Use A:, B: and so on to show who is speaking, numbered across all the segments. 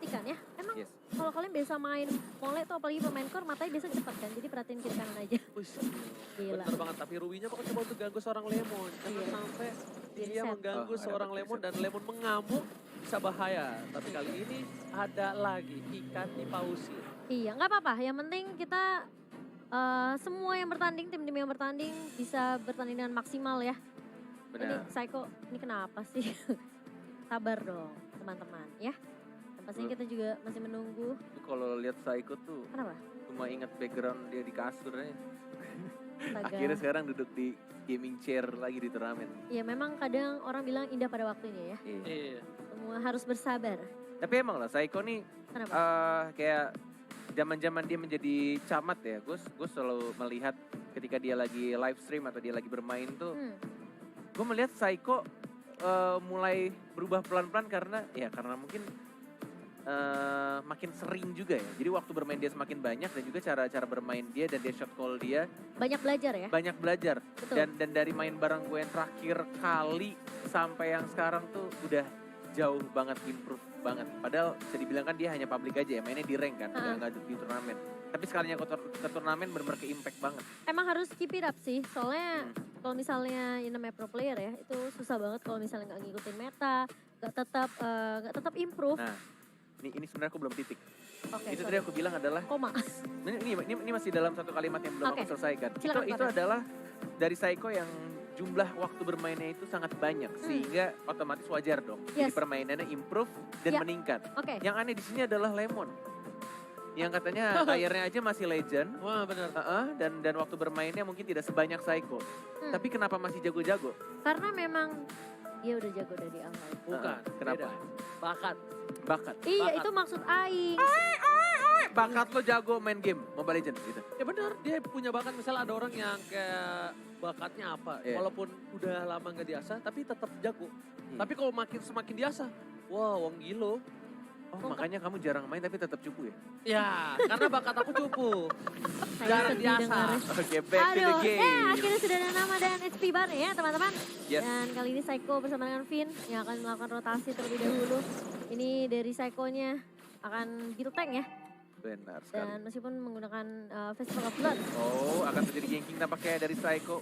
A: perhatikan ya, emang
B: Yes.
A: kalau kalian biasa main mole tuh apalagi pemain core matanya biasa cepet kan, jadi perhatiin kiri kanan aja.
C: Wih,
A: Gila.
C: bener banget. Tapi Rubinya bakal coba untuk ganggu seorang Lemon. Jangan
A: Iya.
C: sampai
A: Di
C: dia
A: reset.
C: mengganggu
B: Oh, ada
C: seorang
B: betul
C: Lemon
B: reset.
C: dan Lemon mengamuk bisa bahaya. Tapi kali ini ada lagi ikan di pausi.
A: Iya, nggak apa-apa. Yang penting kita semua yang bertanding, tim-tim yang bertanding bisa bertanding dengan maksimal ya. Ini
B: Benar.
A: Psycho, ini kenapa sih? Sabar dong teman-teman ya. Dan pastinya kita juga masih menunggu.
B: Itu kalau lihat Psycho tuh
A: Kenapa?
B: cuma inget background dia di kasur aja.
A: Astaga.
B: Akhirnya sekarang duduk di gaming chair lagi di turnamen.
A: Ya memang kadang orang bilang indah pada waktunya ya.
B: Iya.
C: Iya.
A: Semua harus bersabar.
B: Tapi emang lah Psycho nih
A: Kenapa?
B: kayak zaman-zaman dia menjadi camat ya. Gue selalu melihat ketika dia lagi live stream atau dia lagi bermain tuh, gue melihat Psycho mulai berubah pelan-pelan karena mungkin makin sering juga ya. Jadi waktu bermain dia semakin banyak dan juga cara-cara bermain dia dan dia shot call dia
A: Banyak belajar ya.
B: banyak belajar.
A: Betul.
B: Dan dari main bareng gue yang terakhir kali sampai yang sekarang tuh udah jauh banget, improve banget. Padahal bisa dibilang kan dia hanya public aja ya, mainnya di rank kan, nggak di turnamen. Tapi sekalinya ke turnamen bener-bener ke-impact banget.
A: Emang harus keep it up sih, soalnya kalau misalnya yang namanya pro player ya, itu susah banget kalau misalnya nggak ngikutin meta, nggak tetap improve.
B: Nah, ini sebenarnya aku belum titik.
A: Oke,
B: Itu
A: sorry.
B: tadi aku bilang adalah,
A: Koma.
B: ini masih dalam satu kalimat yang belum
A: Oke.
B: aku selesaikan.
A: Silakan,
B: Itu
A: Farhan.
B: adalah dari Psycho yang jumlah waktu bermainnya itu sangat banyak. Sehingga otomatis wajar dong. Jadi
A: Yes.
B: permainannya improve dan
A: Ya.
B: meningkat.
A: Oke.
B: Yang aneh di sini adalah Lemon. Yang katanya tayarnya aja masih legend.
C: Wah bener.
B: Dan waktu bermainnya mungkin tidak sebanyak Psycho. Tapi kenapa masih jago-jago?
A: Karena memang dia udah jago dari awal.
C: Bukan.
B: Kenapa?
C: Beda. Bakat.
B: Bakat.
A: Iya,
C: Bakat.
A: itu maksud Aing.
B: Bakat lo jago main game Mobile Legends gitu.
C: Ya bener, dia punya bakat. Misalnya ada orang yang kayak bakatnya apa.
B: Iya.
C: Walaupun udah lama gak diasah, tapi tetap jago. Tapi kalau semakin diasah, wah wong gilo.
B: Oh, makanya kamu jarang main tapi tetap cupu ya?
C: Ya, karena bakat aku cupu.
A: Saya
C: Jarang
A: sedih
C: diasah.
A: dengarnya.
B: Oke, back to the
A: Aduh,
B: game.
A: akhirnya sudah ada nama dan HP bar ya teman-teman.
B: Yes.
A: Dan kali ini Psycho bersama dengan Vin yang akan melakukan rotasi terlebih dahulu. Ini dari Psycho-nya akan build tank ya.
B: Benar sekali.
A: Dan meskipun menggunakan Festival of Blood.
B: Oh, akan terjadi ganking tampaknya dari Psycho.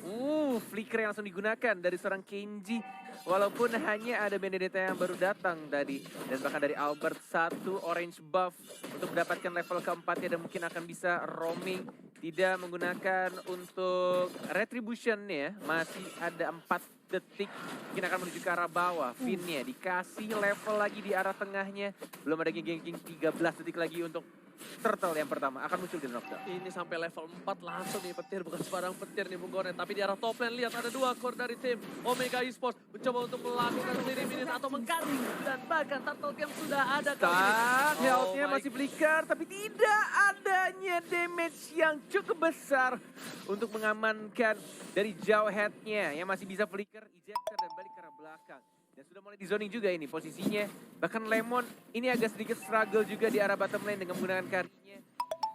B: Flicker yang langsung digunakan dari seorang Kenji. Walaupun hanya ada Benedetta yang baru datang tadi. Dan bahkan dari Albert satu orange buff untuk mendapatkan level keempatnya dan mungkin akan bisa roaming. Tidak menggunakan untuk retribution ya. Masih ada 4 detik. Mungkin akan menuju ke arah bawah. Finnya dikasih level lagi di arah tengahnya. Belum ada ganking 13 detik lagi untuk Turtle yang pertama akan muncul di knockdown.
C: Ini sampai level 4 langsung nih petir, bukan sembarang petir nih Bung Gonet. Tapi di arah top lane lihat ada 2 core dari tim Omega Esports mencoba untuk melakukan clearing minute atau menggaring. Dan bahkan Turtle Camp sudah ada kali ini.
B: Tak, health-nya
C: my
B: masih flicker tapi tidak adanya damage yang cukup besar untuk mengamankan dari jauh head-nya yang masih bisa flicker, ejector dan balik ke arah belakang. Dan sudah mulai di zoning juga ini posisinya. Bahkan Lemon ini agak sedikit struggle juga di arah bottom lane dengan menggunakan karinya.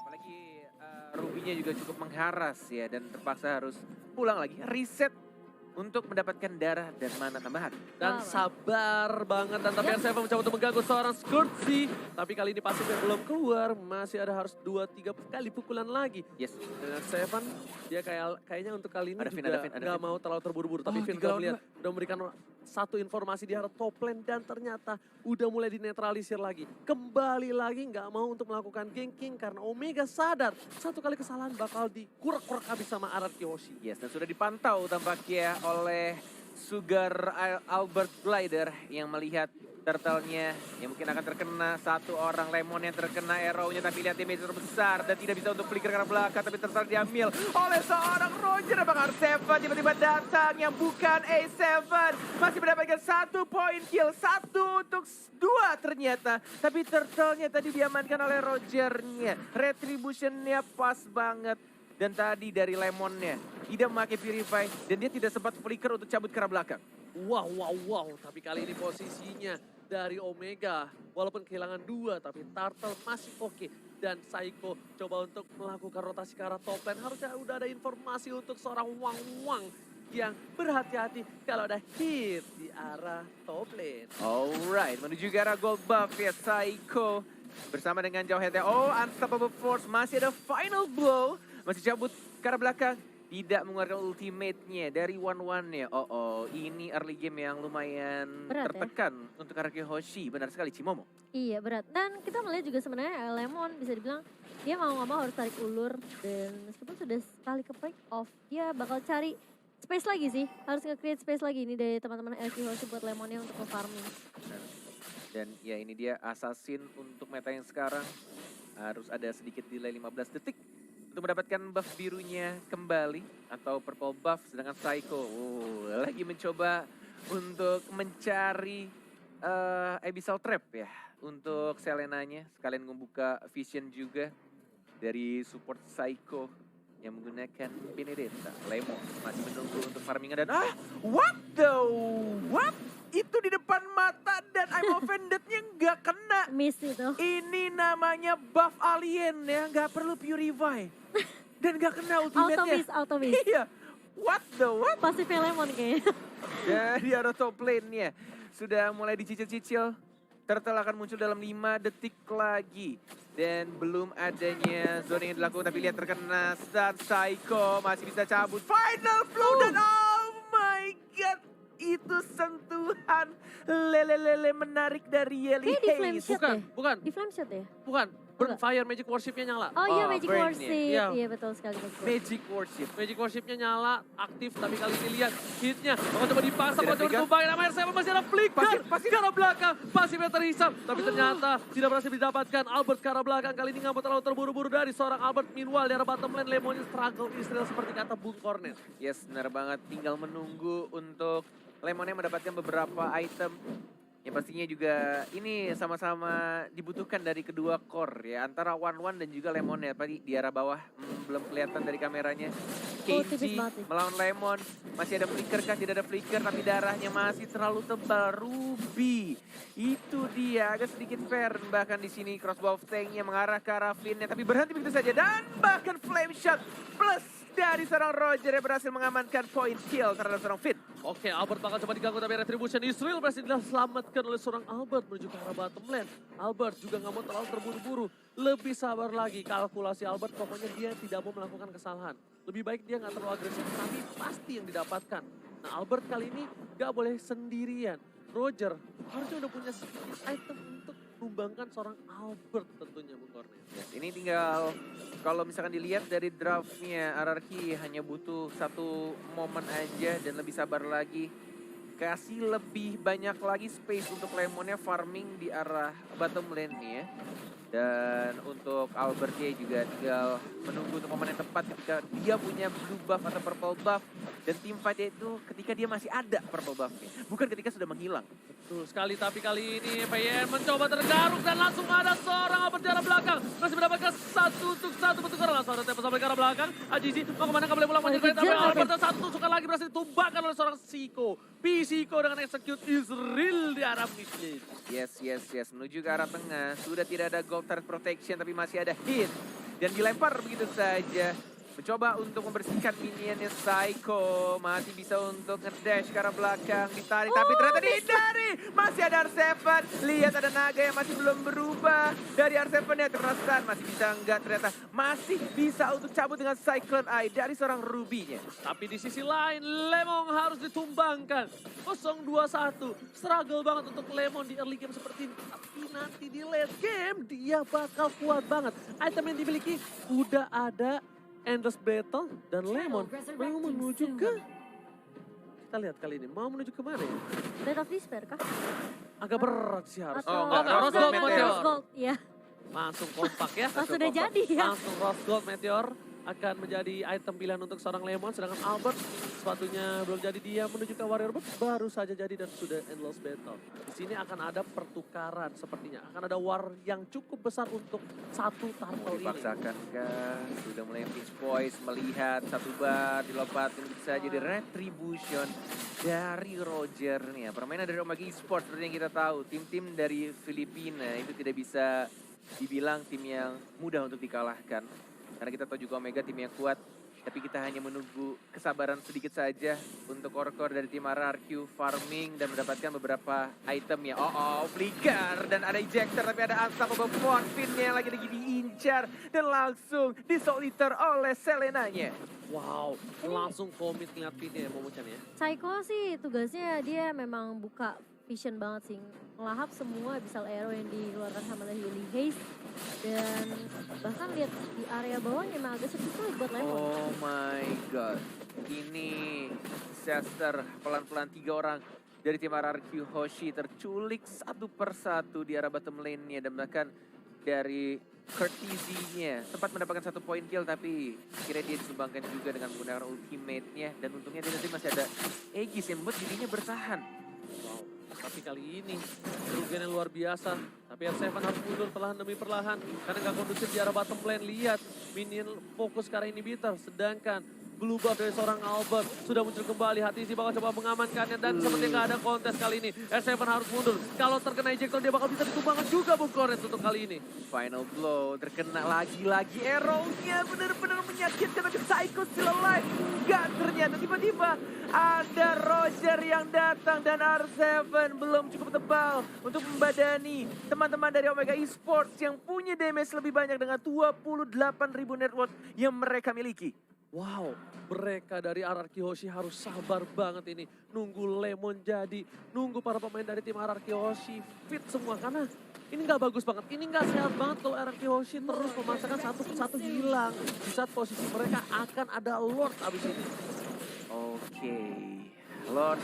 B: Apalagi Ruby-nya juga cukup mengharas ya dan terpaksa harus pulang lagi. Reset untuk mendapatkan darah dan mana tambahan.
C: Dan sabar banget. Dan tapi R7 mencoba untuk mengganggu seorang Scourge. Tapi kali ini pasifnya belum keluar. Masih ada harus 2-3 kali pukulan lagi.
B: Yes.
C: Dan R7 dia kayaknya untuk kali ini
B: Ada Vin,
C: juga
B: ada Vin, ada
C: nggak
B: Vin.
C: mau terlalu terburu-buru. Tapi
B: Oh,
C: Vin
B: 3
C: kalau
B: lawan
C: lihat udah memberikan satu informasi di arah top lane dan ternyata udah mulai dinetralisir lagi. Kembali lagi nggak mau untuk melakukan ganking karena Omega sadar satu kali kesalahan bakal dikurek-kurek habis sama Arad Kiyoshi.
B: Yes, dan sudah dipantau tampaknya oleh Sugar Albert Glider yang melihat turtle-nya yang mungkin akan terkena satu orang Lemon yang terkena arrow-nya tapi lihat damage terbesar dan tidak bisa untuk flicker ke arah belakang tapi turtle diambil oleh seorang Roger. Apakah R7 tiba-tiba datang yang bukan A7 masih mendapatkan 1 point kill, 1 untuk 2 ternyata tapi turtle-nya tadi diamankan oleh Roger-nya. Retribution-nya pas banget. Dan tadi dari Lemonnya tidak memakai Purify dan dia tidak sempat flicker untuk cabut ke arah belakang.
C: Wow. Tapi kali ini posisinya dari Omega. Walaupun kehilangan 2 tapi Turtle masih oke. Dan Psycho coba untuk melakukan rotasi ke arah top lane. Harusnya udah ada informasi untuk seorang Wang Wang yang berhati-hati kalau ada hit di arah top lane.
B: Alright, menuju ke arah gold buff ya Psycho. Bersama dengan jauh head. Oh, Unstoppable Force. Masih ada final blow. Masih cabut ke arah belakang. Tidak mengeluarkan ultimate-nya dari one-one-nya. Oh, ini early game yang lumayan
A: Berat,
B: tertekan untuk arah Hoshi. Benar sekali, Cimomo.
A: Iya berat. Dan kita melihat juga sebenarnya Lemon bisa dibilang dia mau nggak mau harus tarik ulur. Dan meskipun sudah sekali ke pick off, dia bakal cari space lagi sih. Harus nge-create space lagi ini dari teman-teman LQ Hoshi buat Lemonnya untuk nge-farming.
B: Dan ya ini dia assassin untuk meta yang sekarang. Harus ada sedikit delay 15 detik untuk mendapatkan buff birunya kembali atau purple buff, sedangkan Psycho lagi mencoba untuk mencari Abyssal Trap ya untuk Selenanya, sekalian membuka vision juga dari support Psycho yang menggunakan Benedetta. Lemon masih menunggu untuk farmingan dan what? Itu di depan mata dan I'm offended-nya nggak kena.
A: Miss itu.
B: Ini namanya buff alien ya, nggak perlu purify. Dan nggak kena ultimate-nya.
A: Auto miss.
B: Iya, what?
A: Pasifnya Lemon kayaknya.
B: Dari arah top lane-nya sudah mulai dicicil-cicil. Turtle akan muncul dalam 5 detik lagi. Dan belum adanya zone yang dilakukan, tapi lihat terkena stun. Psycho masih bisa cabut. Final flow dan oh my god. Itu sentuhan lele menarik dari Yeli
A: Kayaknya di flame
B: Hayes.
A: shot ya?
C: Bukan.
A: Di flame shot ya?
C: Bukan. Burn Fire Magic Worship-nya nyala.
A: Oh iya
B: Oh,
A: Magic
B: burn
A: Worship.
C: ya.
A: Iya betul sekali.
B: Magic Worship.
C: Magic Worship-nya nyala, aktif, tapi kali ini lihat hit-nya. Bakal coba dipaksa, bakal coba
B: flicker.
C: ditumbangin sama R7, masih ada flicker.
B: Pasif.
C: Ke arah belakang, pasifnya terhisap. Tapi ternyata tidak berhasil didapatkan. Albert ke arah belakang, kali ini nggak mau terlalu terburu-buru dari seorang Albert. Meanwhile, di arah bottom lane, Lemonnya struggle Israel seperti kata Bung Cornet.
B: Yes, benar banget. Tinggal menunggu untuk Lemonnya mendapatkan beberapa item. Yang pastinya juga ini sama-sama dibutuhkan dari kedua core ya. Antara One dan juga Lemonnya. Tadi di arah bawah belum kelihatan dari kameranya.
A: tipis
B: KG
A: banget nih.
B: melawan Lemon. Masih ada flicker kah? Tidak ada flicker tapi darahnya masih terlalu tebal. Ruby. Itu dia agak sedikit fair. Bahkan di sini crossbow tanknya mengarah ke arah Finn-nya. Tapi berhenti begitu saja. Dan bahkan flame shot plus dari seorang Roger yang berhasil mengamankan point kill terhadap seorang Finn.
C: Oke, Albert bakal coba diganggu tapi Retribution Israel berhasil diselamatkan oleh seorang Albert menuju ke arah bottom lane. Albert juga nggak mau terlalu terburu-buru. Lebih sabar lagi kalkulasi Albert, pokoknya dia tidak mau melakukan kesalahan. Lebih baik dia nggak terlalu agresif, tapi pasti yang didapatkan. Nah Albert kali ini nggak boleh sendirian. Roger harusnya udah punya sedikit item untuk menumbangkan seorang Albert tentunya Bung Kornet.
B: Yes, ini tinggal kalau misalkan dilihat dari draftnya RRQ hanya butuh satu momen aja dan lebih sabar lagi. Kasih lebih banyak lagi space untuk Lemonnya farming di arah bottom lane nih ya. Dan untuk Albert dia juga tinggal menunggu untuk momen yang tepat ketika dia punya blue buff atau purple buff. Dan team fight itu ketika dia masih ada purple buffnya. Bukan ketika sudah menghilang.
C: Betul sekali, tapi kali ini PYN mencoba tergaruk dan langsung ada seorang Albert di arah belakang. Masih mendapatkan satu pertukaran. Langsung ada tempo sampai ke arah belakang. Ajizi mau kemana, nggak boleh pulang. Tapi Albert dan satu tusukan lagi berhasil ditumbangkan oleh seorang Siko. Pisiko dengan execute Israel di arah mid lane.
B: Yes. Menuju ke arah tengah. Sudah tidak ada gold turret protection tapi masih ada hit. Dan dilempar begitu saja. Mencoba untuk membersihkan minionnya Psycho. Masih bisa untuk ngedash ke arah belakang. Ditarik tapi ternyata dihindari. Masih ada R7. Lihat ada naga yang masih belum berubah. Dari R7-nya terasa masih bisa enggak ternyata. Masih bisa untuk cabut dengan Cyclone Eye dari seorang Ruby-nya.
C: Tapi di sisi lain Lemon harus ditumbangkan. 0-2-1. Struggle banget untuk Lemon di early game seperti ini. Tapi nanti di late game dia bakal kuat banget. Item yang dimiliki udah ada Endless Battle dan Lemon mau menuju ke... Kita lihat kali ini mau menuju ke mana ya?
A: Blade of Despair kah?
C: Agak berat sih harus.
A: Atau
B: enggak,
C: Rose Gold Meteor.
A: Rose Gold, iya.
C: Langsung kompak ya.
A: Oh, sudah jadi ya.
C: Langsung Rose Gold Meteor akan menjadi item pilihan untuk seorang Lemon. Sedangkan Albert sepatunya belum jadi, dia menuju ke Warrior Bird baru saja jadi dan sudah Endless Battle. Di sini akan ada pertukaran sepertinya. Akan ada war yang cukup besar untuk satu turtle ini.
B: Dipaksakan sudah mulai pinch poise melihat satu bar dilompatin bisa jadi retribution dari Roger nih ya. Permainan dari Omega Esports seperti yang kita tahu. Tim-tim dari Filipina itu tidak bisa dibilang tim yang mudah untuk dikalahkan. Karena kita tahu juga Omega tim yang kuat. Tapi kita hanya menunggu kesabaran sedikit saja untuk core-core dari tim RRQ farming dan mendapatkan beberapa item ya. Flicker dan ada ejector tapi ada unstoppable Fortune yang lagi diincar dan langsung disoliter oleh Selenanya.
C: Wow, langsung komit ngeliat Vin ya Momo-chan ya.
A: Psycho sih tugasnya dia memang buka vision banget sih. Ngelahap semua Abyssal Arrow yang dikeluarkan sama Lily Haze. Dan bahkan lihat di area bawah emang agak sulit buat Lemon.
B: Oh my god. Ini disaster pelan-pelan 3 orang dari tim RRQ Hoshi terculik satu persatu di arah bottom lane-nya dan bahkan dari Courtesy-nya sempat mendapatkan 1 poin kill tapi akhirnya dia disumbangkan juga dengan menggunakan ultimate-nya dan untungnya dia nanti masih ada Aegis yang membuat dirinya bertahan.
C: Wow, tapi kali ini kerugian yang luar biasa. Tapi R7 harus mundur perlahan demi perlahan karena nggak kondusif di arah bottom lane. Lihat, minion fokus ke arah inhibitor sedangkan blue buff dari seorang Albert sudah muncul kembali. Hatisi bakal coba mengamankannya dan seperti nggak ada kontes kali ini. R7 harus mundur. Kalau terkena ejector dia bakal bisa ditumbangkan juga Bung Koret untuk kali ini.
B: Final blow, terkena lagi-lagi arrow-nya benar-benar menyakitkan tapi Psycho still alive. Enggak, ternyata tiba-tiba ada Roger yang datang dan R7 belum cukup tebal untuk membadani teman-teman dari Omega Esports yang punya damage lebih banyak dengan 28.000 net worth yang mereka miliki.
C: Wow, mereka dari RRQ Hoshi harus sabar banget ini. Nunggu Lemon jadi, nunggu para pemain dari tim RRQ Hoshi fit semua. Karena ini nggak bagus banget, ini nggak sehat banget kalau RRQ Hoshi terus memaksakan satu persatu hilang. Di saat posisi mereka akan ada Lord abis ini.
B: Oke, Lord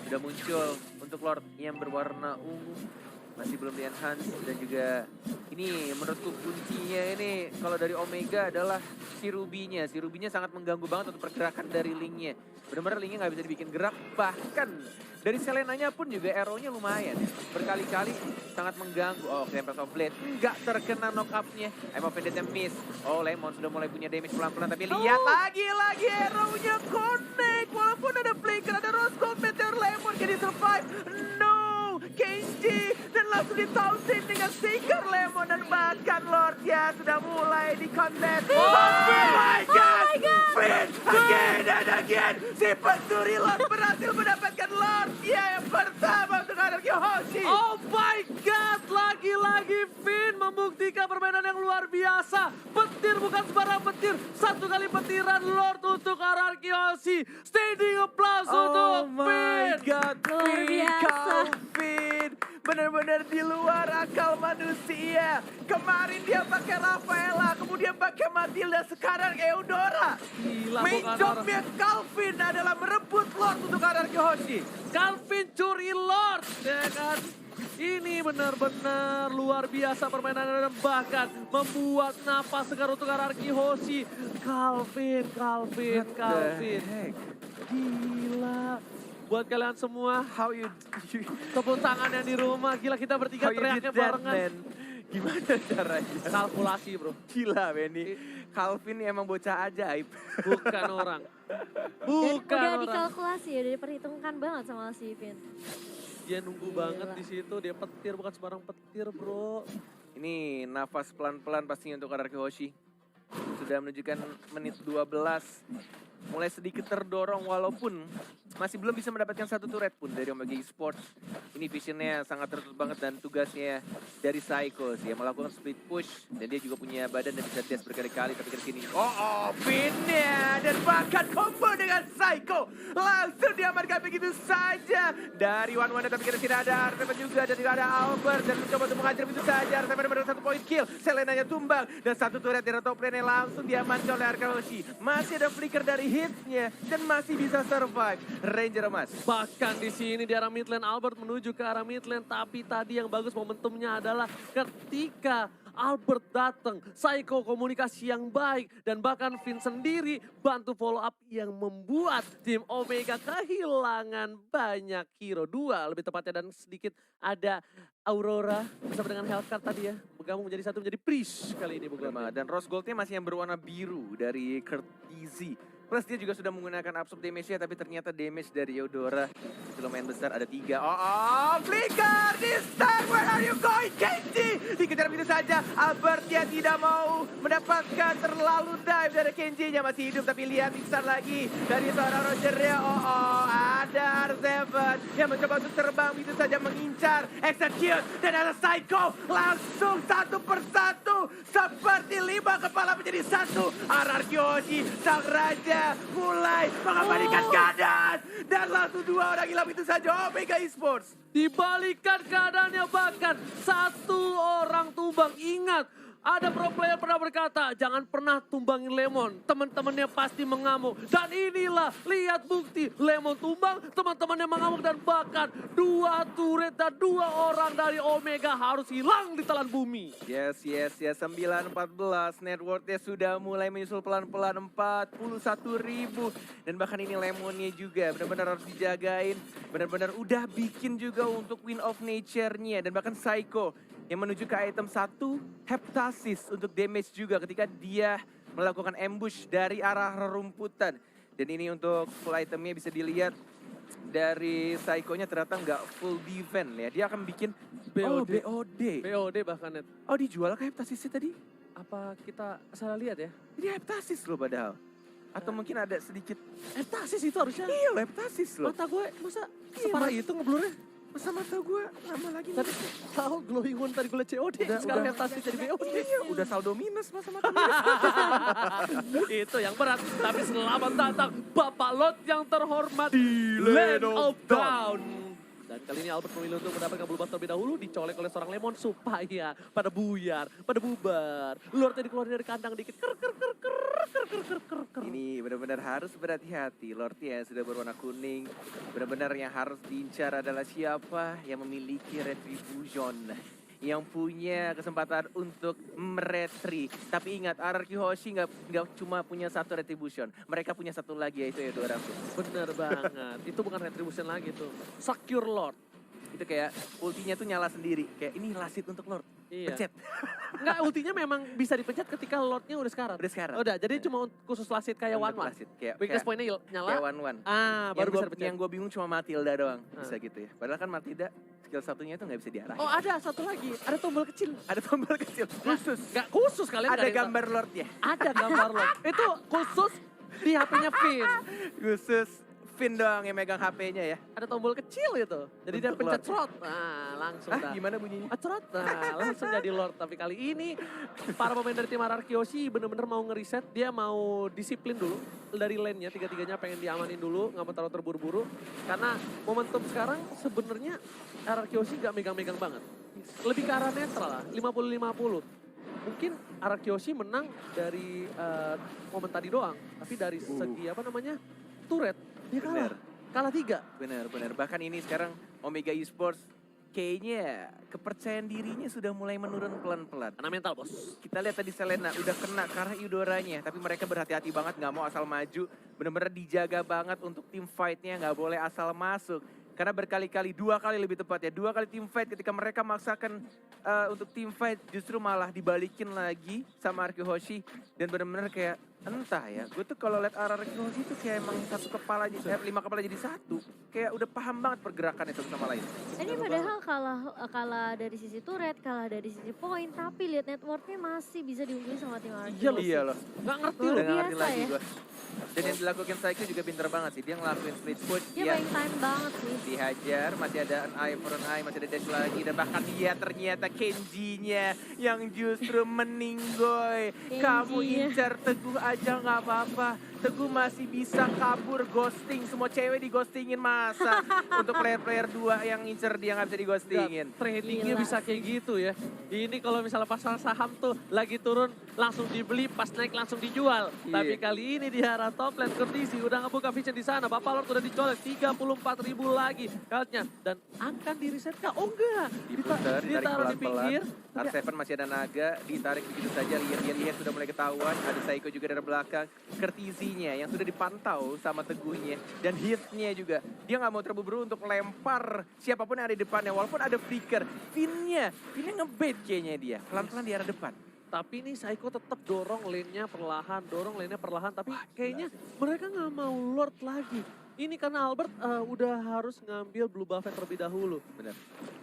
B: sudah muncul untuk Lord yang berwarna ungu. Masih belum di-enhance dan juga ini menurutku kuncinya ini kalau dari Omega adalah si Ruby-nya. Si Ruby-nya sangat mengganggu banget untuk pergerakan dari Link-nya. Benar-benar Link-nya nggak bisa dibikin gerak, bahkan dari Selenanya pun juga arrow-nya lumayan. Berkali-kali sangat mengganggu. Oh, Tempest of Blade nggak terkena knock-up-nya. I'm offended and miss. Oh, Lemon sudah mulai punya damage pelan-pelan tapi lihat lagi-lagi arrow-nya connect. Walaupun ada flicker, ada Rose Gold Meteor, Lemon jadi survive. No! Kenji dan langsung ditausin dengan Seeker Lemon dan bahkan Lord ya sudah mulai di kontes. Oh my god! Finn again and again. Si pencuri Lord berhasil mendapatkan Lord ya yang pertama untuk RRQ Hoshi.
C: Oh my god, lagi-lagi Finn membuktikan permainan yang luar biasa. Petir bukan sembarang petir, 1 kali petiran Lord untuk RRQ Hoshi. Standing applause untuk
B: Oh my
C: Finn.
B: god,
A: Luar biasa.
B: Finn benar-benar di luar akal manusia. Kemarin dia pakai Rafaela, kemudian pakai Matilda, sekarang Eudora.
C: Gila,
B: Main
C: bukan
B: jobnya Calvin adalah merebut Lord untuk RRQ Hoshi.
C: Calvin curi Lord, ya kan? Ini benar-benar luar biasa permainan dan bahkan membuat napas segar untuk RRQ Hoshi. Calvin. Gila. Buat kalian semua,
B: How you
C: tepuk tangannya di rumah. Gila, kita bertiga teriaknya barengan.
B: man? Gimana caranya?
C: Kalkulasi bro,
B: Gila Benny. Calvin ini emang bocah ajaib.
C: bukan orang.
A: Dan
C: Bukan
A: udah
C: orang.
A: dikalkulasi ya, udah diperhitungkan banget sama si Vin.
C: Dia nunggu
A: Gila.
C: banget di situ, dia petir bukan sembarang petir bro.
B: Ini nafas pelan-pelan pastinya untuk RRQ Hoshi. Sudah menunjukkan menit 12. Mulai sedikit terdorong walaupun masih belum bisa mendapatkan 1 turret pun dari Omega Esports. Ini visionnya sangat tertutup banget dan tugasnya dari Psycho sih, melakukan split push. Dan dia juga punya badan dan bisa dash berkali-kali tapi ke sini. Pinnya dan bahkan combo dengan Psycho. Langsung diamankan begitu saja. Dari One tapi kira tidak ada Artepan juga dan juga ada Albert. Dan mencoba untuk mengajar begitu saja. Artepan benar 1 point kill. Selenanya tumbang dan 1 turret dari top lane langsung diamankan oleh RRQ Hoshi. Masih ada flicker dari hitsnya dan masih bisa survive. Ranger emas.
C: Bahkan di sini di arah mid lane Albert menuju ke arah mid lane, tapi tadi yang bagus momentumnya adalah ketika Albert datang, Psycho komunikasi yang baik dan bahkan Vin sendiri bantu follow up yang membuat tim Omega kehilangan banyak hero, 2 lebih tepatnya dan sedikit ada Aurora bersama dengan Hellcat tadi ya, bergabung menjadi 1 menjadi Priest kali ini bukan.
B: Dan Rose Goldnya masih yang berwarna biru dari Courtesy. Plus dia juga sudah menggunakan absorb damage-nya, tapi ternyata damage dari Eudora itu lumayan besar, ada 3. Flicker, this time where are you going, Kenji? Dikejar begitu saja, Albert dia tidak mau mendapatkan terlalu dive dari Kenji-nya, masih hidup tapi lihat besar lagi dari seorang Roger ya. Ada R7 yang mencoba untuk terbang begitu saja mengincar, execute, dan ada Psycho langsung satu persatu seperti 5 kepala menjadi 1. Ararkyoshi, sang raja mulai mengembalikan keadaan dan langsung 2 orang hilang itu saja. Omega Esports
C: Dibalikan keadaannya, bahkan 1 orang tumbang. Ingat, ada pro player pernah berkata, jangan pernah tumbangin Lemon. Teman-temannya pasti mengamuk. Dan inilah, lihat bukti. Lemon tumbang, teman-temannya mengamuk. Dan bahkan 2 turret dan 2 orang dari Omega harus hilang di telan bumi.
B: Yes, 9-14. Net worth-nya sudah mulai menyusul pelan-pelan 41.000. Dan bahkan ini Lemonnya juga benar-benar harus dijagain. Benar-benar udah bikin juga untuk Win of Nature-nya. Dan bahkan Psycho yang menuju ke item 1, Heptasis untuk damage juga ketika dia melakukan ambush dari arah rerumputan. Dan ini untuk full itemnya bisa dilihat dari Psycho-nya ternyata nggak full defense ya. Dia akan bikin
C: BOD.
B: BOD.
C: BOD bahkan, Net.
B: Dijual ke Heptasisnya tadi?
C: Apa kita salah lihat ya?
B: Ini Heptasis loh padahal. Atau mungkin ada sedikit,
C: Heptasis itu harusnya.
B: iya loh Heptasis loh.
C: Mata gue masa
B: Iya,
C: separah itu ngeblurnya?
B: Masa mata gue lama lagi nih.
C: Tadi tahu glowing one tadi gue liat COD, sekarang Heptasis jadi BOD.
B: Iya, udah saldo minus masa mata.
C: Itu yang berat, tapi selamat datang Bapak Lot yang terhormat
B: Di
C: Land
B: Land of
C: of Dawn. Dan kali ini Albert memilih untuk mendapatkan blue buff terlebih dahulu, dicolek oleh seorang Lemon supaya pada buyar, pada bubar. Lordnya dikeluarin dari kandang dikit,
B: Ini benar-benar harus berhati-hati. Lordnya sudah berwarna kuning. Benar-benar yang harus diincar adalah siapa yang memiliki retribution. Yang punya kesempatan untuk meretri. Tapi ingat, RRQ Hoshi nggak cuma punya 1 retribution. Mereka punya 1 lagi, yaitu Eudora.
C: Bener banget, itu bukan retribution lagi tuh, secure Lord.
B: Itu kayak ultinya tuh nyala sendiri. Kayak ini lasit untuk Lord.
C: Iya.
B: Pencet.
C: Enggak, ultinya memang bisa dipencet ketika Lordnya udah sekarat.
B: Udah sekarang.
C: Udah, jadi cuma khusus lasit kayak
B: Untuk
C: one-one.
B: lasit. Kayak
C: Weakness point-nya nyala.
B: Kayak one-one.
C: Baru bisa dipencet.
B: Yang gue bingung cuma Matilda doang. Bisa gitu ya. Padahal kan Matilda skill satunya itu nggak bisa diarah.
C: Oh, ada satu lagi, ada tombol kecil.
B: Ada tombol kecil khusus.
C: Nggak khusus kalian.
B: Ada
C: nggak yang
B: gambar Lordnya.
C: Ada gambar Lord. Itu khusus di HP-nya Finn.
B: Khusus Finn doang yang megang HP-nya ya.
C: Ada tombol kecil gitu. Jadi dia
B: Untuk
C: pencet
B: Lord.
C: slot. Nah, langsung dah.
B: Gimana bunyinya?
C: Cerot, nah langsung jadi Lord. Tapi kali ini para pemain dari tim RRQ bener-bener mau ngeriset. Dia mau disiplin dulu dari lane-nya. Tiga-tiganya pengen diamanin dulu, nggak mau terlalu terburu-buru. Karena momentum sekarang sebenarnya RRQ gak megang-megang banget. Lebih ke arah netral lah, 50-50. Mungkin RRQ menang dari momen tadi doang. Tapi dari segi turret, dia kalah.
B: Bener.
C: Kalah 3.
B: Benar. Bahkan ini sekarang Omega Esports kayaknya kepercayaan dirinya sudah mulai menurun pelan-pelan.
C: Karena mental, bos.
B: Kita lihat tadi Selena udah kena karena Eudoranya. Tapi mereka berhati-hati banget, nggak mau asal maju. Bener-bener dijaga banget untuk tim fight-nya, nggak boleh asal masuk. Karena berkali-kali, 2 kali lebih tepatnya, 2 kali tim fight ketika mereka maksakan untuk tim fight justru malah dibalikin lagi sama RRQ Hoshi. Dan bener-bener kayak entah ya, gue tuh kalau liat RRQ Hoshi tuh kayak emang 5 kepala jadi 1. Kayak udah paham banget pergerakan itu sama lain.
A: Ini padahal kalah dari sisi turret, kalah dari sisi poin, tapi lihat networknya masih bisa diunggulin sama tim RRQ.
B: Iya loh.
C: Nggak ngerti
A: Luar
C: loh.
B: Udah nggak ngerti
A: biasa
B: lagi
A: ya.
B: gue. Dan yang dilakukan Psycho juga pinter banget sih. Dia ngelakuin split push.
A: Dia main time banget sih.
B: Dihajar, masih ada an eye for an eye, masih ada dash lagi. Dan bahkan dia ternyata Kenji-nya yang justru meninggoy. Kamu
A: Kenji-nya.
B: incar Teguh aja nggak apa-apa. Teguh masih bisa kabur, ghosting. Semua cewek di ghostingin masa. Untuk player-player 2 yang incer dia nggak bisa di ghostingin.
C: Tradingnya
A: Gila.
C: bisa kayak gitu ya. Ini kalau misalnya pasar saham tuh lagi turun langsung dibeli, pas naik langsung dijual.
B: Iya.
C: Tapi kali ini di arah top lane kondisi udah ngebuka vision di sana. Bapak Lord udah dicolek 34.000 lagi cardnya dan akan di reset kah? Oh enggak.
B: Diputar, ditarik
C: Ditaruh di pinggir.
B: pelan-pelan. R7 masih ada naga, ditarik begitu saja. Lihat sudah mulai ketahuan. Ada Psycho juga dari belakang. Kertizinya yang sudah dipantau sama Teguhnya. Dan hitnya juga. Dia nggak mau terburu-buru untuk lempar siapapun yang ada di depannya. Walaupun ada flicker. Finnya ngebait kayaknya dia. Pelan-pelan di arah depan.
C: Tapi nih Saiko tetap dorong lane-nya perlahan, tapi kayaknya mereka nggak mau Lord lagi. Ini karena Albert udah harus ngambil blue buff terlebih dahulu.
B: Benar.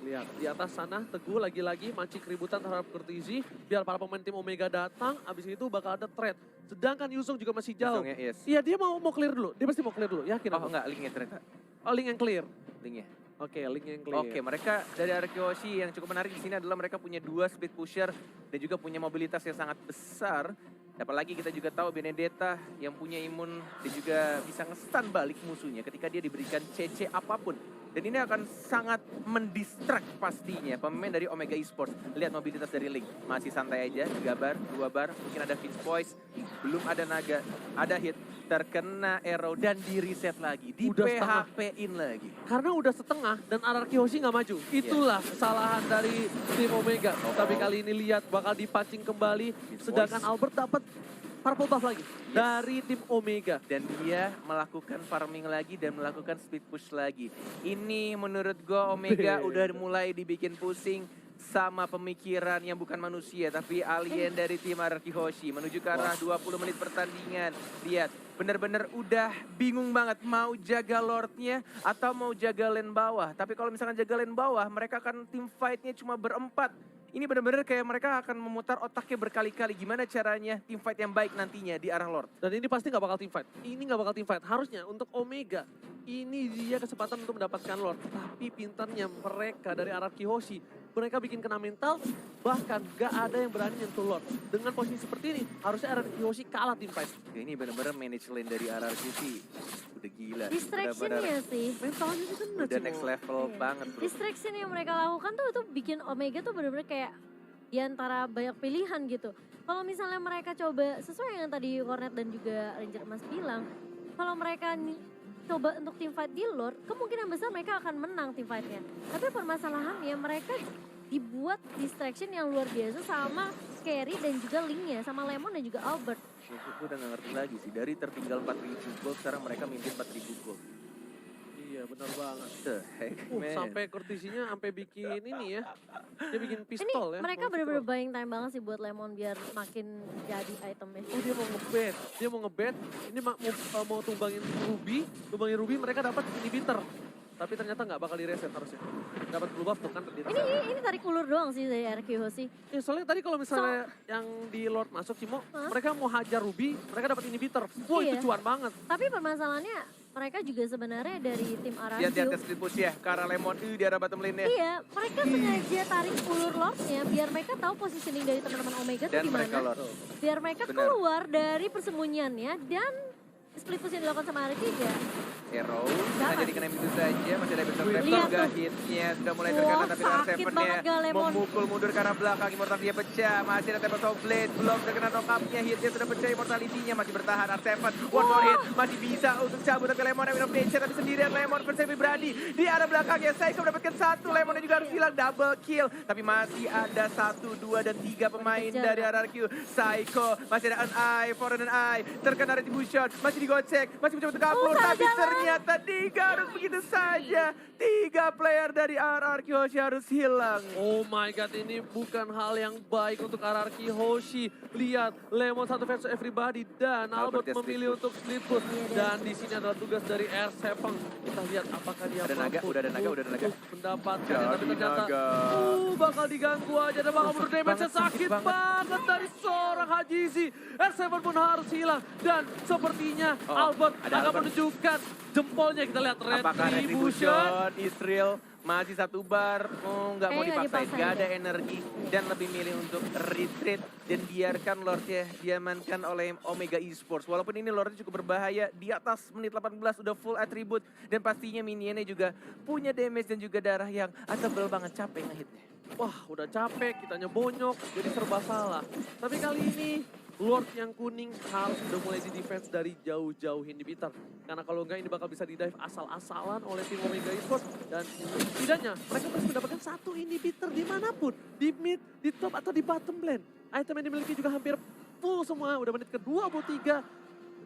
C: Lihat di atas sana Teguh lagi-lagi mancing keributan terhadap Courtesy. Biar para pemain tim Omega datang, abis itu bakal ada trade. Sedangkan Yuzong juga masih jauh.
B: Yuzongnya, yes.
C: Iya dia mau clear dulu, dia pasti mau clear dulu, yakin
B: Oh
C: aku.
B: enggak, linknya ternyata.
C: Oh link yang clear.
B: Linknya.
C: Oke, link yang clear.
B: Oke, mereka dari Arkeoshi yang cukup menarik di sini adalah mereka punya 2 speed pusher dan juga punya mobilitas yang sangat besar. Apalagi kita juga tahu Benedetta yang punya imun dan juga bisa nge-stun balik musuhnya ketika dia diberikan CC apapun. Dan ini akan sangat mendistract pastinya pemain dari Omega Esports. Lihat mobilitas dari Link, masih santai aja, 3 bar, 2 bar, mungkin ada Fitz Voice, belum ada naga, ada hit, terkena arrow dan di reset lagi, di
C: Udah
B: PHP-in lagi.
C: Karena udah setengah dan RRQ Hoshi nggak maju. Itulah kesalahan dari tim Omega. Tapi kali ini lihat bakal dipancing kembali. Sedangkan Albert dapat purple buff lagi dari tim Omega.
B: Dan dia melakukan farming lagi dan melakukan speed push lagi. Ini menurut gue Omega udah mulai dibikin pusing sama pemikiran yang bukan manusia tapi alien dari tim RRQ Hoshi menuju ke arah 20 menit pertandingan. Lihat, bener-bener udah bingung banget mau jaga Lordnya atau mau jaga lane bawah. Tapi kalau misalkan jaga lane bawah, mereka akan tim fightnya cuma berempat. Ini benar-benar kayak mereka akan memutar otaknya berkali-kali. Gimana caranya tim fight yang baik nantinya di arah Lord.
C: Dan ini pasti nggak bakal team fight. Ini nggak bakal team fight. Harusnya untuk Omega, ini dia kesempatan untuk mendapatkan Lord. Tapi pintarnya mereka dari RRQ Hoshi, mereka bikin kena mental, bahkan gak ada yang berani nyentuh Lord. Dengan posisi seperti ini, harusnya RRQ Hoshi kalah team fight.
B: Ya, ini benar-benar manage lane dari RRQ sih udah gila.
A: Distraction-nya sih.
C: Mentalnya itu kena
B: Udah next level
A: Iya.
B: banget bro.
A: Distraction yang mereka lakukan tuh bikin Omega tuh bener-bener kayak di antara banyak pilihan gitu. Kalau misalnya mereka coba sesuai yang tadi Cornet dan juga Ranger Emas bilang, kalau mereka coba untuk team fight di Lord, kemungkinan besar mereka akan menang team fightnya. Tapi permasalahannya mereka dibuat distraction yang luar biasa sama Carry dan juga Link-nya, sama Lemon dan juga Albert.
B: Gue udah gak ngerti lagi sih. Dari tertinggal 4.000 gold, sekarang mereka mimpin 4.000 gold.
C: Iya benar banget.
B: The heck, man.
C: Sampai Courtesy-nya sampai bikin ini ya. Dia bikin pistol
A: Ini
C: ya.
A: mereka
C: mau
A: bener-bener
C: pistol.
A: buying time banget sih buat Lemon biar makin jadi itemnya.
C: Oh dia mau ngebet, ini mau tumbangin Ruby, mereka dapat inhibitor. Tapi ternyata nggak bakal di-reset harusnya. Dapat blue buff tuh kan di atas.
A: Ini tarik ulur doang sih dari RQ Hoshi.
C: Ya, soalnya tadi kalau misalnya yang di Lord masuk Cimo, mereka mau hajar Ruby, mereka dapat inhibitor. Wah
A: Iya.
C: itu cuan banget.
A: Tapi permasalahannya mereka juga sebenarnya dari tim
B: Lihat di
A: RRQ.
B: atas speed push ya, ke arah Lemon di arah bottom lane-nya.
A: Iya, mereka sengaja tarik ulur Lordnya biar mereka tahu positioning dari teman-teman Omega tuh
B: Dan mereka
A: gimana.
B: Lord.
A: Biar mereka
B: Benar.
A: keluar dari persembunyiannya dan split push yang dilakukan sama RRQ ya.
B: Arrow,
A: Jangan.
B: hanya dikena itu saja, masih ada Vector
A: Lihat
B: Vector,
A: tuh.
B: hitnya sudah mulai
A: Wah,
B: terkena tapi
A: sakit
B: R7-nya
A: banget gak Lemon.
B: memukul mundur ke arah belakang, Immortality pecah, masih ada Tempest of Blade, belum terkena knock-up-nya, hitnya sudah pecah, Immortality-nya masih bertahan, R7, one more hit, masih bisa untuk cabut tapi Lemon yang of nature, tapi sendirian Lemon versus Brady di arah belakangnya, Saiko mendapatkan 1, Lemonnya juga harus hilang, double kill, tapi masih ada 1, 2, dan 3 pemain
A: Kejar.
B: dari RRQ, Saiko, masih ada an eye, for an eye, terkena retribution, masih digocek, masih mencoba untuk kabur,
A: Usah
B: tapi
A: jalan.
B: ternyata harus begitu saja. 3 player dari RRQ Hoshi harus hilang.
C: Oh my god, ini bukan hal yang baik untuk RRQ Hoshi. Lihat, Lemon 1 versus everybody dan
B: Albert
C: Albert
B: ya,
C: memilih
B: split
C: untuk split push. Dan di sini adalah tugas dari R7. Kita lihat apakah dia
B: Ada naga,
C: mampu
B: udah ada naga.
C: untuk mendapatkan.
B: Jadi
C: Tapi ternyata
B: naga.
C: bakal diganggu aja dan bakal menurut damage sakit banget dari seorang Hajizi. R7 pun harus hilang dan sepertinya Albert
B: ada
C: akan
B: Albert.
C: menunjukkan jempolnya. Kita lihat
B: Apakah
C: retribution.
B: retribution, Israel masih 1 bar, nggak mau
A: Kayaknya nggak
B: dipaksain,
A: dipaksain
B: nggak ada
A: deh.
B: energi dan lebih milih untuk retreat dan biarkan Lordnya diamankan oleh Omega Esports. Walaupun ini Lordnya cukup berbahaya, di atas menit 18 udah full attribute dan pastinya minionnya juga punya damage dan juga darah yang tebel banget, capek ngehitnya.
C: Wah udah capek, kitanya bonyok, jadi serba salah. Tapi kali ini Lord yang kuning harus udah mulai di defense dari jauh-jauh inhibitor. Karena kalau enggak ini bakal bisa di dive asal-asalan oleh tim Omega Esports. Dan setidaknya mereka harus mendapatkan 1 inhibitor dimanapun. Di mid, di top atau di bottom lane. Item yang dimiliki juga hampir full semua, udah menit ke-23.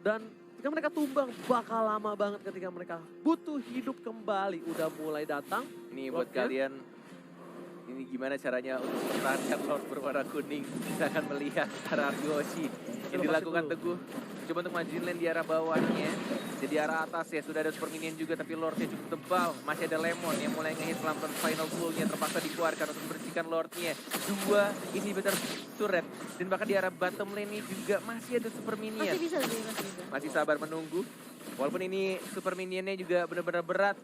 C: Dan ketika mereka tumbang bakal lama banget ketika mereka butuh hidup kembali. Udah mulai datang.
B: Ini buat
C: Lordnya.
B: kalian, ini ini gimana caranya untuk mempertahankan Lord berwarna kuning. Kita akan melihat Araki Hoshi yang dilakukan Teguh. Coba untuk majuin lane di arah bawahnya. Jadi arah atas ya, sudah ada super minion juga tapi Lordnya cukup tebal. Masih ada Lemon yang mulai ngehit pelan-pelan final blow-nya terpaksa dikeluarkan untuk membersihkan Lordnya. 2 inhibitor turret. Dan bahkan di arah bottom lane ini juga masih ada super minion.
A: Masih bisa sih, masih bisa.
B: Masih sabar menunggu. Walaupun ini super minionnya juga benar-benar berat.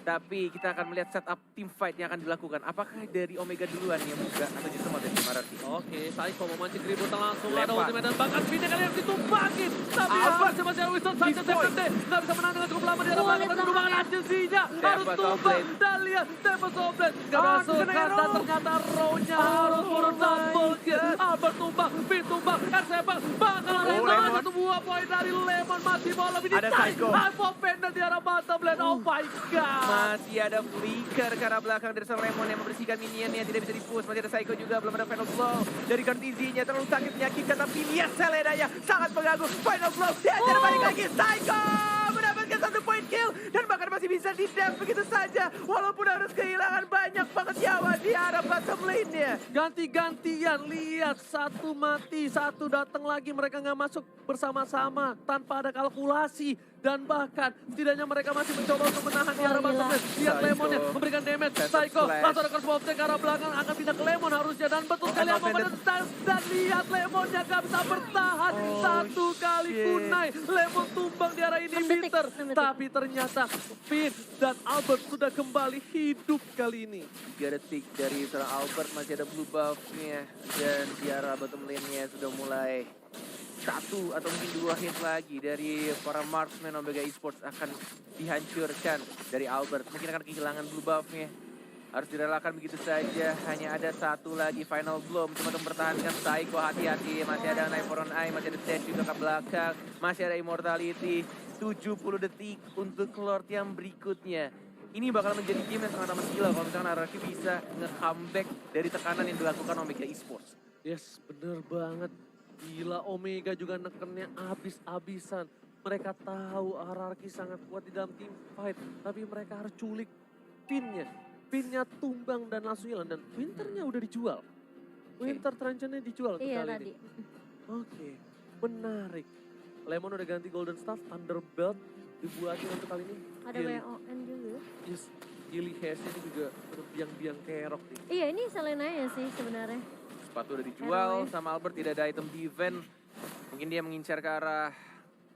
B: Tapi kita akan melihat setup team fight yang akan dilakukan. Apakah dari Omega duluan yang buka atau justru mau dari Maraki?
C: Oke, Saiko memancing keributan langsung. Ada
B: Lempar.
C: ultimate dan bahkan pinnya kali yang ditumpakin. Tapi
B: Albert.
C: masih ada Winston Sanchez yang gede. Nggak bisa menang dengan cukup lama di arah belakang. Tapi kembangan agensinya harus
B: Tempest
C: tumbang.
B: Offlane.
C: Dan lihat Tempest Offlane. Nggak masuk dan ternyata Row-nya harus turun double kill. Albert tumbang, Pin tumbang, R7 bakal
B: Lemon.
C: ada satu buah poin dari Lemon. Masih mau lebih
B: Ada
C: dicari.
B: Saiko.
C: Hypo Panda di arah bottom lane. Oh my god.
B: Masih ada flicker ke arah belakang dari seorang Lemon yang membersihkan minionnya. Tidak bisa di-push. Masih ada Psycho juga. Belum ada final blow. Dari Cortizinya terlalu sakit menyakitkan. Tapi lihat Seledanya sangat mengganggu. Final blow. Diajar balik lagi. Psycho mendapatkan 1 point kill. Dan bahkan masih bisa di-dam begitu saja. Walaupun harus kehilangan banyak banget nyawa di arah bottom lane-nya.
C: Ganti-gantian, lihat satu mati, satu datang lagi, mereka nggak masuk bersama-sama tanpa ada kalkulasi. Dan bahkan setidaknya mereka masih mencoba untuk menahan di arah bottom lane. Lihat
B: Psycho.
C: Lemonnya memberikan damage,
B: Tetap
C: Psycho
B: flash.
C: langsung ada curse of ke arah belakang, akan pindah ke Lemon harusnya. Dan betul sekali
B: Emma
C: yang momen dan lihat Lemonnya nggak bisa bertahan. Satu kali
B: shit.
C: kunai, Lemon tumbang di arah inhibitor.
A: 6 detik.
C: Tapi ternyata Finn dan Albert sudah kembali hidup kali ini.
B: 3 detik dari seorang Albert. Masih ada blue buff-nya. Dan di arah bottom lane-nya sudah mulai 1 atau mungkin 2 hit lagi dari para marksman Omega Esports akan dihancurkan dari Albert. Mungkin akan kehilangan blue buff-nya. Harus direlakan begitu saja. Hanya ada 1 lagi final blow. Cuma untuk mempertahankan Psycho. Hati-hati. Masih ada Knife for on Eye. Masih ada dash juga ke belakang. Masih ada immortality. 70 detik untuk Lord yang berikutnya. Ini bakal menjadi game yang sangat amat gila kalau misalkan Araki bisa nge-comeback dari tekanan yang dilakukan Omega Esports.
C: Yes, bener banget. Gila, Omega juga nekennya abis-abisan. Mereka tahu Araki sangat kuat di dalam team fight. Tapi mereka harus culik pinnya. Pinnya tumbang dan langsung hilang. Dan Winternya udah dijual. Winter Truncheonnya dijual untuk
A: Iya
C: kali
A: tadi.
C: ini. Oke, menarik. Lemon udah ganti Golden Staff, Thunderbelt dibuatin untuk kali ini.
A: Ada WON juga.
C: Yes, Gilly Hayes ini juga berbiang-biang kerok nih.
A: Iya ini Selenanya sih sebenarnya.
B: Sepatu udah dijual
A: RW.
B: sama Albert, tidak ada item defense. Mungkin dia mengincar ke arah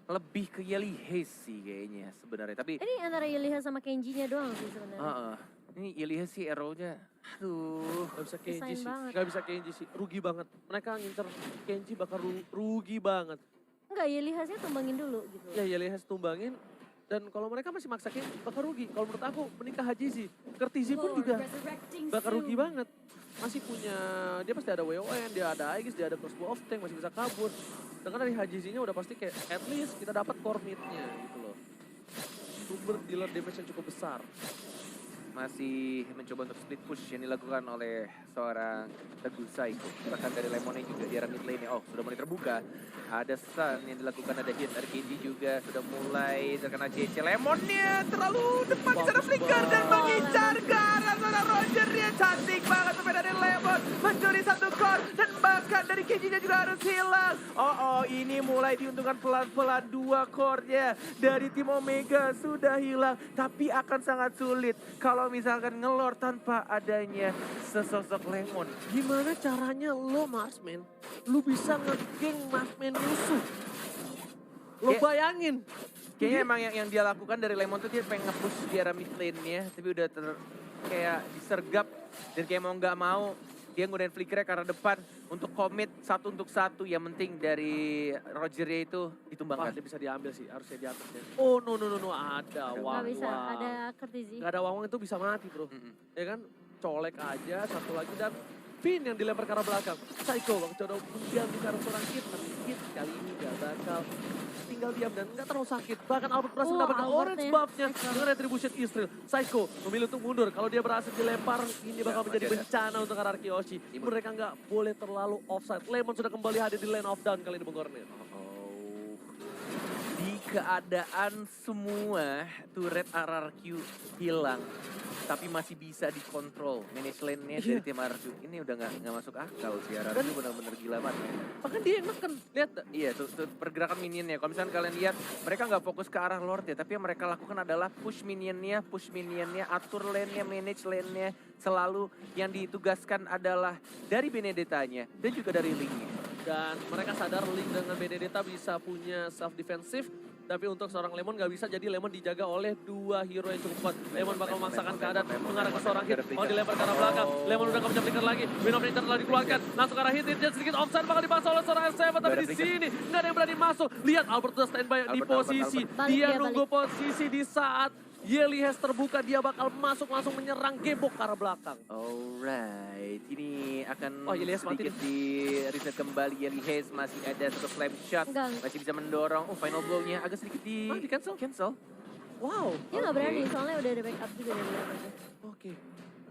B: lebih ke Yelly Hayes sih kayaknya sebenarnya. Tapi
A: Ini antara Yeliha sama Kenji-nya doang sih sebenarnya.
B: ini Yelly Hayes sih arrow-nya. Aduh.
C: Gak bisa Kenji
A: Desain
C: sih,
A: banget.
C: gak bisa Kenji sih, rugi banget. Mereka ngincer Kenji bakal rugi banget.
A: Enggak, Yelihasnya tumbangin dulu gitu.
C: Ya Yelly Hayes tumbangin. Dan kalau mereka masih maksa Kenji bakal rugi. Kalau menurut aku menikah Haji sih. Kertizi pun juga bakal rugi banget. Masih punya, dia pasti ada WON, dia ada Aegis, dia ada crossbow of tank, masih bisa kabur. Sedangkan dari Hajizinya udah pasti kayak at least kita dapat core mid-nya gitu loh. Sumber dealer damage yang cukup besar.
B: Masih mencoba untuk split push yang dilakukan oleh seorang Teguh Psycho. Bahkan dari Lemonnya juga di arah mid lane. Oh, sudah mulai terbuka. Ada stun yang dilakukan, ada hit. RKG juga sudah mulai terkena CC. Lemonnya terlalu depan di sana flicker dan mengincar ke arah seorang Roger. Dia cantik banget sampai dari Lemon. Mencuri 1 core dan bahkan dari KG-nya juga harus hilang. Oh, ini mulai diuntungkan pelan-pelan 2 core-nya dari tim Omega sudah hilang. Tapi akan sangat sulit kalau misalkan ngelor tanpa adanya sesosok Lemon.
C: Gimana caranya lo Marsman, lu bisa nge-geng Marsman musuh? Lo bayangin.
B: Kayaknya emang yang dia lakukan dari Lemon tuh dia pengen nge-push di arah mid lane-nya. Tapi udah kayak disergap. Dan kayak mau nggak mau dia nggunain flickernya ke arah depan untuk komit 1 untuk 1. Yang penting dari Roger-nya itu
C: Wah,
B: ditumbangkan.
C: dia bisa diambil sih, harusnya di atas ya. Oh no, ada
A: Nggak
C: Wang
A: bisa,
C: Wang.
A: ada Kertizi.
C: Gak ada Wang itu bisa mati bro.
B: Mm-mm.
C: Ya kan, colek aja, satu lagi dan Pin yang dilempar ke arah belakang. Psycho waktu coba kemudian di arah seorang Kid, tapi Kid kali ini gak bakal tinggal diam dan gak terlalu sakit. Bahkan Albert berhasil mendapatkan orange buff-nya dengan Retribution Israel. Psycho memilih untuk mundur. Kalau dia berhasil dilempar, ini bakal
B: Ya,
C: menjadi
B: masih ada.
C: bencana untuk arah Kiyoshi. Mereka gak boleh terlalu offside. Lemon sudah kembali hadir di lane of down kali ini Bung Kornel.
B: Oh. Di keadaan semua turret RRQ hilang. tapi masih bisa dikontrol manage lane-nya dari tim Arju. Ini udah nggak masuk akal sih, Arju benar-benar gila banget.
C: Bahkan dia yang neken, lihat.
B: Iya, tuh pergerakan minionnya. Kalau misalnya kalian lihat, mereka nggak fokus ke arah Lord ya, tapi yang mereka lakukan adalah push minionnya, atur lane-nya, manage lane-nya. Selalu yang ditugaskan adalah dari Benedetta-nya dan juga dari Link-nya.
C: Dan mereka sadar Link dengan Benedetta bisa punya self defensive. Tapi untuk seorang Lemon nggak bisa, jadi Lemon dijaga oleh dua hero yang cukup kuat. Lemon bakal memaksakan keadaan, mengarah ke seorang hit. Mau dilempar ke arah belakang, Lemon udah nggak bisa flicker lagi. Win of Nature telah dikeluarkan, langsung ke arah hit. Dia sedikit offside, bakal dipaksa oleh seorang R7. Tapi di sini nggak ada yang berani masuk. Lihat Albert udah standby di posisi. Dia nunggu posisi di saat Yelihes terbuka, dia bakal masuk langsung menyerang gebok ke arah belakang.
B: Alright, ini akan
C: Yelihes mati
B: sedikit di reset kembali. Yelihes masih ada satu flame shot, masih bisa mendorong. Final blow-nya agak sedikit di cancel.
C: Wow.
A: Dia nggak berani, soalnya udah ada backup juga dari belakang.
C: Oke.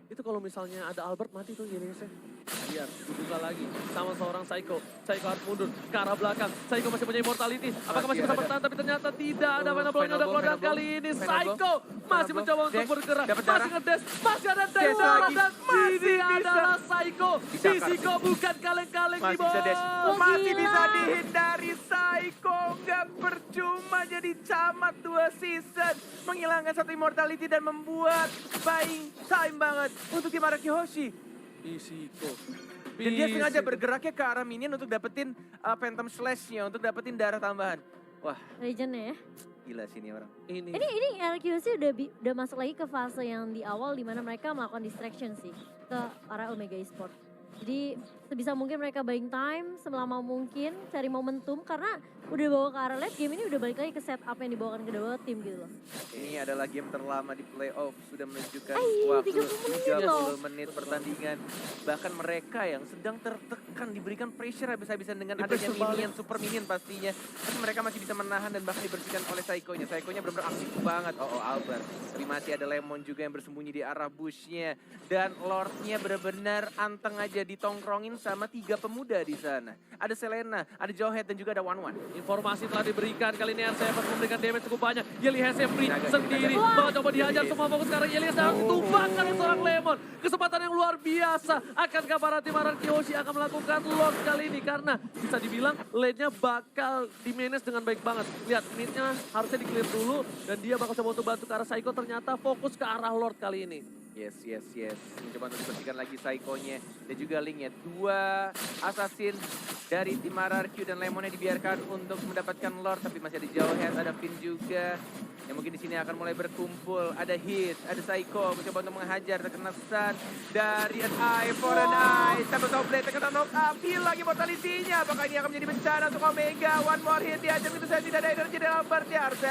C: Itu kalau misalnya ada Albert mati tuh Yelihesnya. Lihat, dibuka lagi sama seorang Psycho. Psycho harus mundur ke arah belakang. Psycho masih punya immortality. Apakah masih bisa bertahan? Tapi ternyata tidak ada final blow-nya udah keluar. Dan kali ini Psycho masih mencoba untuk bergerak. Masih ngedash, masih ada dash lagi. Dan masih adalah Psycho. Psycho bukan kaleng-kaleng di bawah.
B: Masih bisa dihindari Psycho. Nggak percuma jadi camat 2 season. Menghilangkan 1 immortality dan membuat buying time banget untuk tim Araki Hoshi.
C: Psycho.
B: Dan dia sengaja bergeraknya ke arah minion untuk dapetin Phantom Slash-nya, untuk dapetin darah tambahan. Wah,
A: Legend-nya ya.
B: gila sih ini orang.
A: Ini RQC udah masuk lagi ke fase yang di awal dimana mereka melakukan distraction sih ke arah Omega Esports. Jadi sebisa mungkin mereka buying time selama mungkin, cari momentum karena udah bawa ke arah late game ini udah balik lagi ke setup yang dibawakan ke dua tim gitu loh.
B: Ini adalah game terlama di playoff, sudah menunjukkan
A: Ay,
B: waktu
A: 30
B: menit pertandingan. Bahkan mereka yang sedang tertekan diberikan pressure habis-habisan dengan adanya minion, super minion pastinya. Tapi mereka masih bisa menahan dan bahkan dibersihkan oleh Psycho-nya. Psycho-nya benar-benar aktif banget. Albert. Tapi masih ada Lemon juga yang bersembunyi di arah bush-nya. Dan Lord-nya benar-benar anteng aja ditongkrongin sama 3 pemuda di sana. Ada Selena, ada Jawhead dan juga ada One.
C: Informasi telah diberikan, kali ini R7 memberikan damage cukup banyak. Yelihes free sendiri, bakal coba dihajar, semua fokus sekarang Yelihes dan tumbangkan seorang Lemon. Kesempatan yang luar biasa, akankah para tim Araki Hoshi akan melakukan Lord kali ini? Karena bisa dibilang lane-nya bakal di-manage dengan baik banget. Lihat, mid-nya harusnya di-clear dulu dan dia bakal coba untuk bantu ke arah Psycho, ternyata fokus ke arah Lord kali ini.
B: Yes. Mencoba untuk dibersihkan lagi Psycho-nya dan juga Link-nya. 2 assassin dari tim RRQ dan Lemonnya dibiarkan untuk mendapatkan Lord, tapi masih ada Jawhead, ada Finn juga. Yang mungkin di sini akan mulai berkumpul. Ada Hit, ada Psycho mencoba untuk menghajar, terkena stun dari an eye for an eye. Sampai top blade terkena knock up, hilang immortality-nya. Apakah ini akan menjadi bencana untuk Omega? One more hit dihajar begitu saja, tidak ada energi dari Albert ya. R7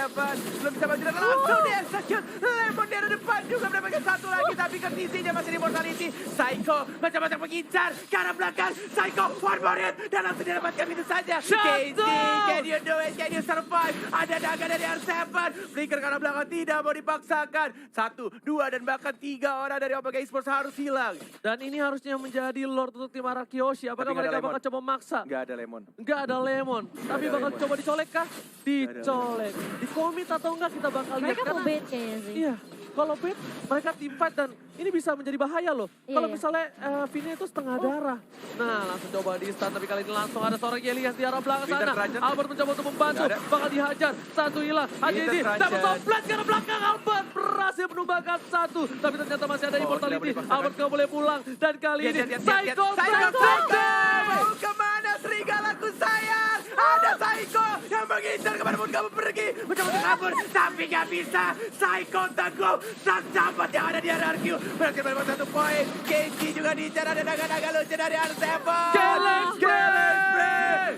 B: belum bisa maju dan langsung di-execute. Lemon di depan juga mendapatkan 1 lagi, tapi kondisinya masih di immortality. Psycho macam-macam mengincar ke arah belakang. Psycho one more hit dan langsung didapatkan begitu saja. KT, can you do it? Can you survive? Ada naga dari R7. Flicker ke arah belakang tidak mau dipaksakan. 1, 2 dan bahkan 3 orang dari Omega Esports harus hilang.
C: Dan ini harusnya menjadi Lord untuk tim Araki Hoshi. Apakah mereka bakal coba maksa?
B: Nggak ada Lemon.
C: Nggak ada Lemon. Tapi bakal coba dicolek kah? Dicolek. Di komit atau enggak kita bakal lihat.
A: Mereka mau bait kayaknya sih.
C: Iya. Kalau bait mereka team fight dan ini bisa menjadi bahaya loh. Kalau misalnya Vina itu setengah darah. Nah langsung coba di stun, tapi kali ini langsung ada seorang Yelihes di arah belakang sana. Albert mencoba untuk membantu, bakal dihajar. 1 hilang. Hadi dapat top blade ke arah belakang. Albert berhasil menumbangkan 1. Tapi ternyata masih ada immortality. Albert nggak boleh pulang. Dan kali ini Psycho
B: mau kemana serigalaku sayang? Ada Psycho yang mengincar kemana pun kamu pergi. Mencoba untuk kabur, tapi nggak bisa. Psycho teguh dan dapat yang ada di RRQ. Berhasil mendapatkan 1 poin. Kenji juga diincar, ada naga-naga lucu dari R7.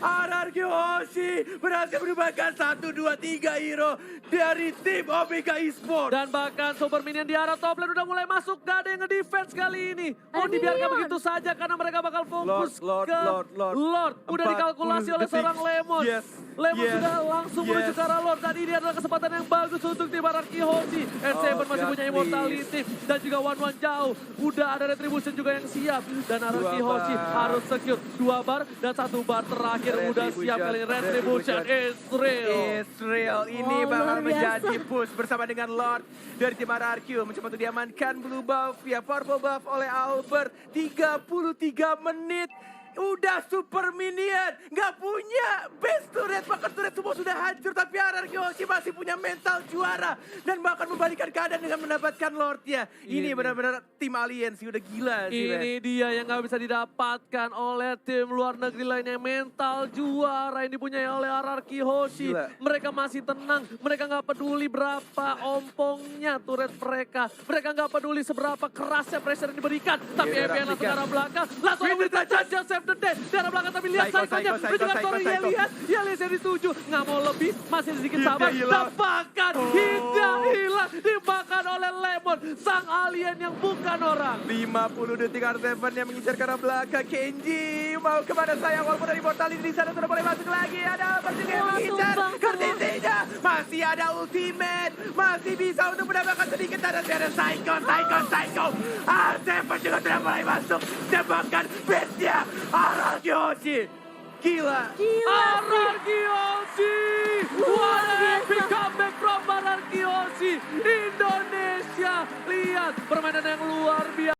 B: RRQ Hoshi berhasil menumbangkan 1, 2, 3 hero dari tim Omega Esports.
C: Dan bahkan Super Minion di arah top lane udah mulai masuk. Gak ada yang nge-defense kali ini. Oh dibiarkan begitu saja karena mereka bakal fokus ke Lord. Udah dikalkulasi oleh seorang Lemon. Lemon sudah langsung menuju ke arah Lord. Dan ini adalah kesempatan yang bagus untuk tim Araki Hoshi. R7 masih punya immortality. Dan juga One jauh. Udah ada retribution juga yang siap. Dan Araki Hoshi harus secure 2 bar dan 1 bar terakhir udah siap kali ini. Retribution is real.
B: Israel ini
A: Wow,
B: bakal
A: luar biasa.
B: menjadi push bersama dengan Lord dari tim RRQ. Mencoba untuk diamankan blue buff ya purple buff oleh Albert. 33 menit. Udah super minion, nggak punya base turret, bahkan turret semua sudah hancur. Tapi RRQ Hoshi masih punya mental juara dan bahkan membalikan keadaan dengan mendapatkan Lordnya. Ini benar-benar tim alien sih, udah gila sih.
C: Ini dia yang nggak bisa didapatkan oleh tim luar negeri lainnya. Mental juara yang dipunyai oleh RRQ Hoshi.
B: Gila.
C: Mereka masih tenang, mereka nggak peduli berapa ompongnya turret mereka. Mereka nggak peduli seberapa kerasnya pressure yang diberikan. Tapi
B: Iya,
C: EVN langsung ke
B: rapikan.
C: arah belakang, langsung
B: Winter
C: memberikan
B: touches.
C: jajah save the day. Di arah belakang tapi lihat
B: Psycho,
C: Psycho-nya.
B: Psycho,
C: Dengan
B: Psycho,
C: story
B: Psycho.
C: Yelias yang dituju. Nggak mau lebih, masih sedikit
B: Hidda
C: sabar.
B: hilang.
C: Tebakan Hidda hilang, dimakan oleh Lemon. Sang alien yang bukan orang.
B: 50 detik Artevan yang mengincar ke arah belakang. Kenji mau kemana sayang, walaupun dari mortality di sana sudah boleh masuk lagi. Ada Albert juga yang
A: Wah,
B: mengincar.
A: tumbang
B: Kartisinya masih ada ultimate. Masih bisa untuk mendapatkan sedikit tanda ada Psycho. Artevan juga sudah mulai masuk. Tembakan base-nya RRQ Hoshi. Gila.
C: RRQ Hoshi! What an epic comeback from RRQ Hoshi! Indonesia! Lihat permainan yang luar biasa.